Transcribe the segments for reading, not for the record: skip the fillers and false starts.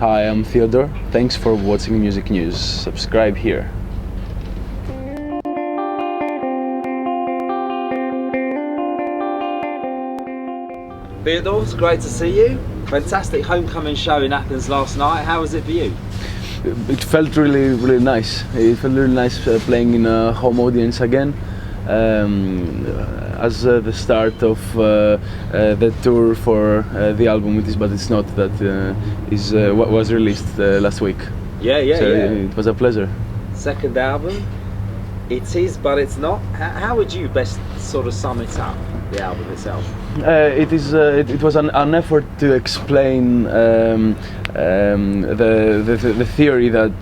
Hi, I'm Theodore. Thanks for watching Music News. Subscribe here. Theodore, it's great to see you. Fantastic homecoming show in Athens last night. How was it for you? It felt really nice. It felt really nice playing in a home audience again. As the start of the tour for the album, but it's not, that is what was released last week. Yeah. It was a pleasure. Second album. It is, but it's not. How would you best sort of sum it up, the album itself? It was an effort to explain the theory that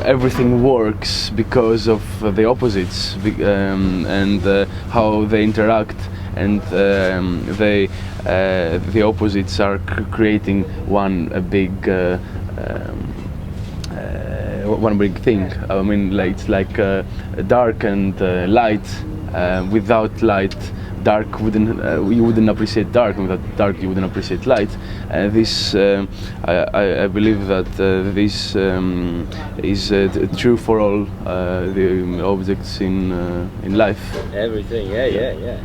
everything works because of the opposites and how they interact, and the opposites are creating one big thing. I mean, it's like dark and light. Without light, dark you wouldn't appreciate dark, and without dark you wouldn't appreciate light. This I believe that this is true for all the objects in life. Everything, yeah.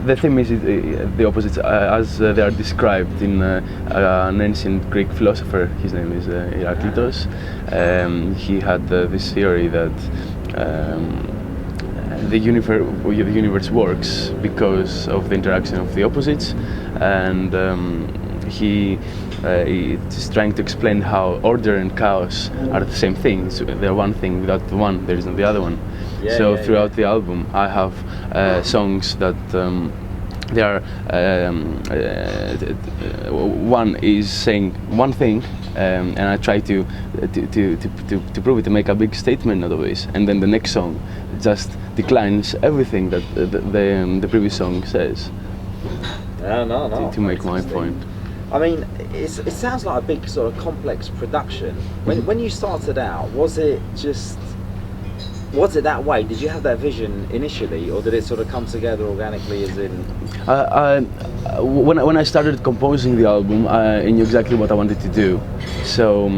The theme is the opposites as they are described in an ancient Greek philosopher. His name is Heraclitus. He had this theory that the universe works because of the interaction of the opposites, and he is trying to explain how order and chaos are the same thing. So they're one thing. Without the one, there isn't the other one. Throughout the album, I have songs that they are one is saying one thing, and I try to prove it, to make a big statement out of this, and then the next song just declines everything that the previous song says. No. To make my point. I mean, it sounds like a big sort of complex production. When you started out, was it that way? Did you have that vision initially, or did it sort of come together organically, as in? When I started composing the album, I knew exactly what I wanted to do. So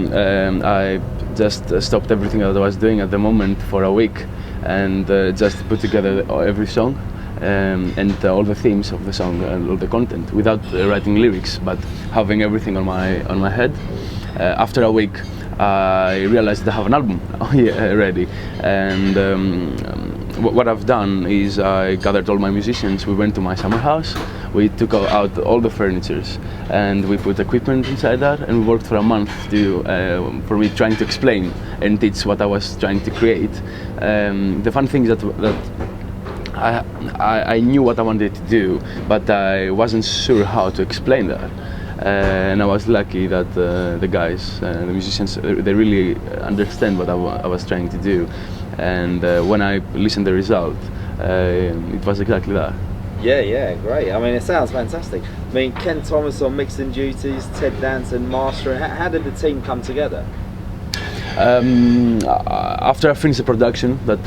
I just stopped everything that I was doing at the moment for a week, and just put together every song and all the themes of the song and all the content, without writing lyrics, but having everything on my head. After a week, I realized I have an album ready, and what I've done is I gathered all my musicians. We went to my summer house, we took out all the furnitures, and we put equipment inside that, and we worked for a month for me trying to explain and teach what I was trying to create. The fun thing is that I knew what I wanted to do, but I wasn't sure how to explain that. And I was lucky that the guys, the musicians, they really understand what I was trying to do. And when I listened to the result, it was exactly that. Yeah, great. I mean, it sounds fantastic. I mean, Ken Thomas on mixing duties, Ted Danson mastering. How did the team come together? After I finished the production, that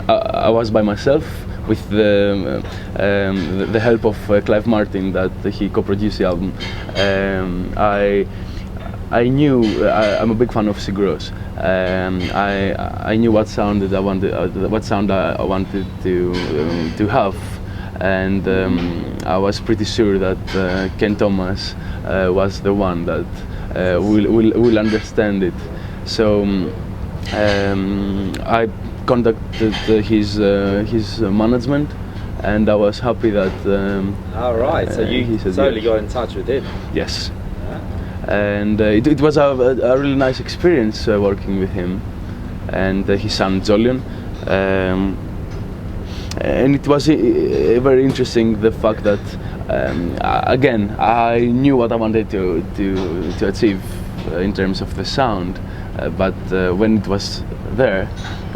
I was by myself with the help of Clive Martin, that he co-produced the album. I knew I'm a big fan of Sigurdos. I knew what sound I wanted to have, and I was pretty sure that Ken Thomas was the one that will understand it. So I contacted his management, and I was happy that. All right, so you totally got in touch with him. Yes. And it was a really nice experience working with him, and his son Jolion, and it was very interesting, the fact that again I knew what I wanted to achieve in terms of the sound, but when it was there,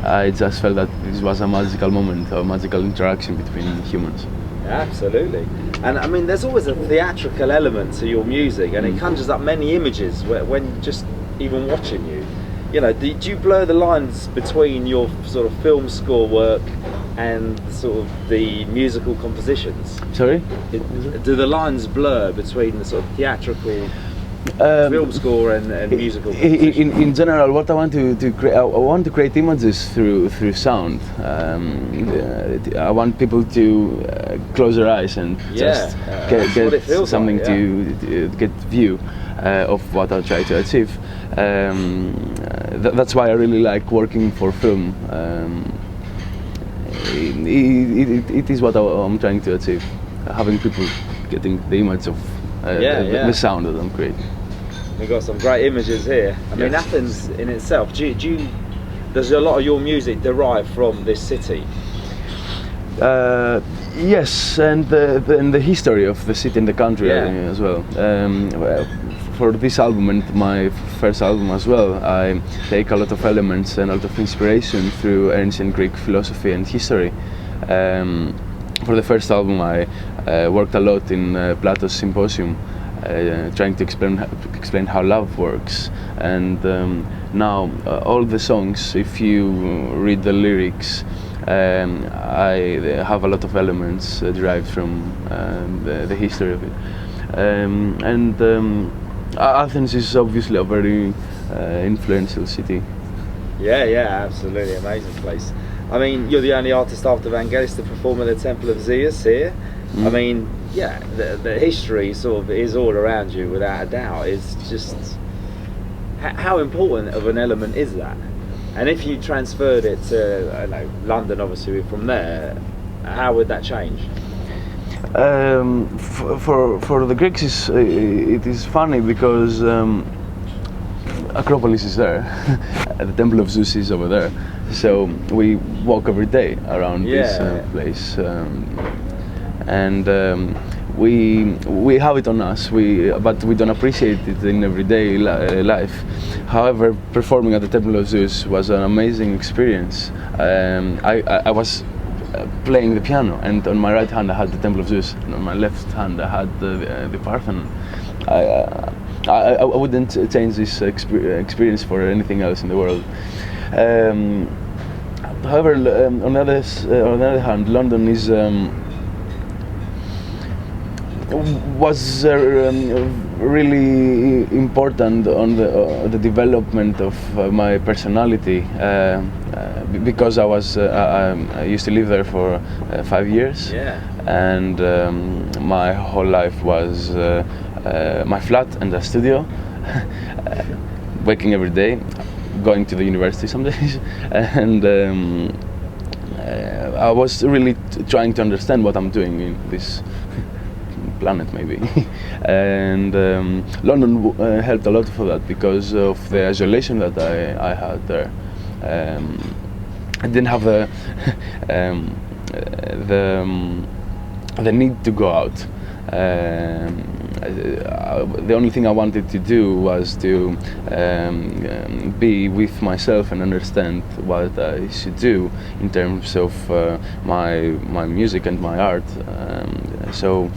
I just felt that this was a magical moment, a magical interaction between humans. Absolutely. And I mean, there's always a theatrical element to your music, and it conjures up many images when just even watching you. You know, do you blur the lines between your sort of film score work and sort of the musical compositions? Sorry? Do the lines blur between the sort of theatrical film score and musical composition? In general, what I want to create, I want to create images through sound. I want people to close their eyes and just get something like, to get view of what I try to achieve. That's why I really like working for film. It is what I'm trying to achieve, having people getting the image of the sound that I'm creating. We've got some great images here. I mean, Athens in itself, does a lot of your music derive from this city? Yes, and the history of the city and the country as well. For this album and my first album as well, I take a lot of elements and a lot of inspiration through ancient Greek philosophy and history. For the first album, I worked a lot in Plato's Symposium, trying to explain how love works. And now all the songs, if you read the lyrics, I have a lot of elements derived from the history of it. Athens is obviously a very influential city. Yeah, absolutely amazing place. I mean, you're the only artist after Vangelis to perform at the Temple of Zeus here. I mean, the history sort of is all around you without a doubt. It's just, how important of an element is that? And if you transferred it to London, obviously from there, how would that change? For the Greeks, it is funny because Acropolis is there, the Temple of Zeus is over there, so we walk every day around this place, and we have it on us. But we don't appreciate it in everyday life. However, performing at the Temple of Zeus was an amazing experience. I was playing the piano, and on my right hand I had the Temple of Zeus, and on my left hand I had the Parthenon. I wouldn't change this experience for anything else in the world. However, on the other hand, London is was really important on the development of my personality, because I used to live there for 5 years, and my whole life was my flat and a studio, waking every day, going to the university some days, and I was really trying to understand what I'm doing in this planet, maybe. And London helped a lot for that, because of the isolation that I had there. I didn't have the need to go out. The only thing I wanted to do was to be with myself and understand what I should do in terms of my music and my art. So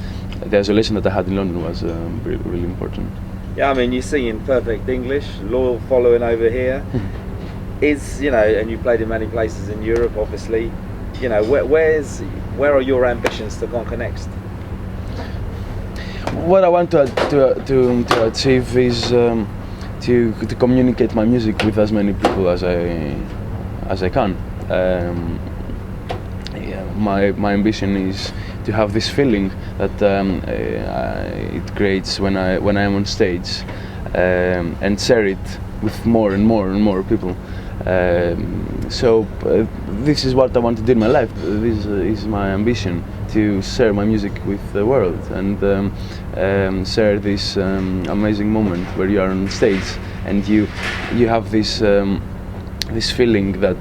the isolation that I had in London was really important. Yeah, I mean, you sing in perfect English, loyal following over here. And you played in many places in Europe, obviously. Where are your ambitions to conquer next? What I want to achieve is to communicate my music with as many people as I can. My ambition is to have this feeling that it creates when I am on stage, and share it with more and more people. So this is what I want to do in my life. This is my ambition, to share my music with the world, and share this amazing moment where you are on stage and you have this feeling that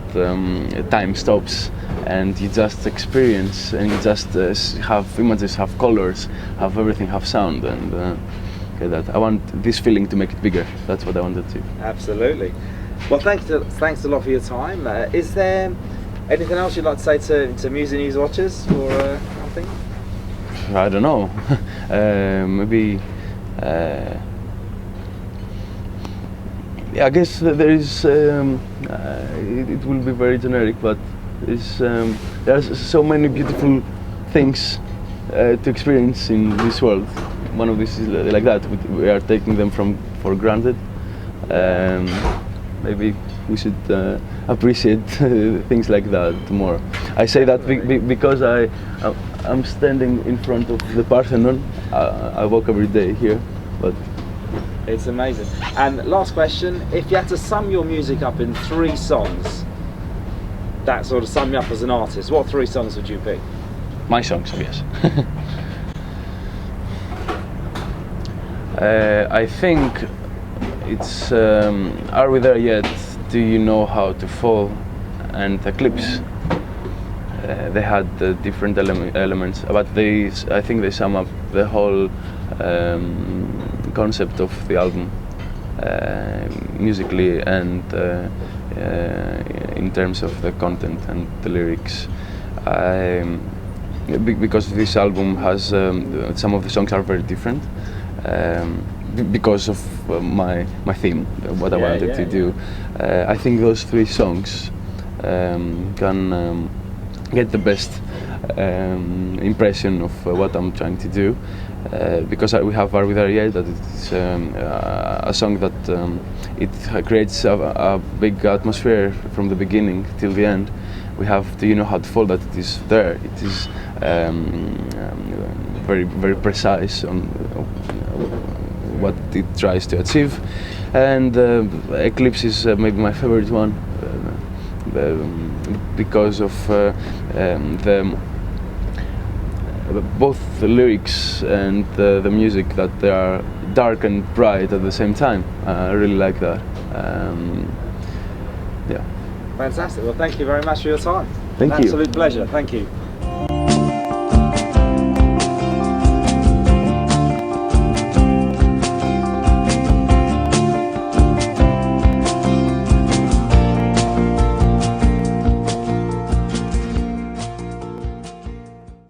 time stops, and you just experience, and you just have images, have colors, have everything, have sound, and that I want this feeling to make it bigger. That's what I wanted to. Absolutely. Well, thanks a lot for your time. Is there anything else you'd like to say to Music News watchers, or something? I don't know. Maybe. I guess there is. It will be very generic, but There's so many beautiful things to experience in this world. One of these is like that. We are taking them for granted. Maybe we should appreciate things like that more. I say that because I'm standing in front of the Parthenon. I walk every day here, but it's amazing. And last question: if you had to sum your music up in 3 songs, that sort of sum you up as an artist, what 3 songs would you pick? My songs, yes. I think it's Are We There Yet? Do You Know How to Fall? And Eclipse. They had different elements, but I think they sum up the whole concept of the album musically and in terms of the content and the lyrics. Because this album has some of the songs are very different because of my theme, what I wanted to do. I think those 3 songs can get the best impression of what I'm trying to do, because we have Are We There Yet? That it's a song that it creates a big atmosphere from the beginning till the end. We have Do You Know How to Fall? That it is there. It is very, very precise on what it tries to achieve, and Eclipse is maybe my favorite one because of both the lyrics and the music, that they are dark and bright at the same time. I really like that. Yeah. Fantastic. Well, thank you very much for your time. Thank you. Absolute pleasure. Thank you.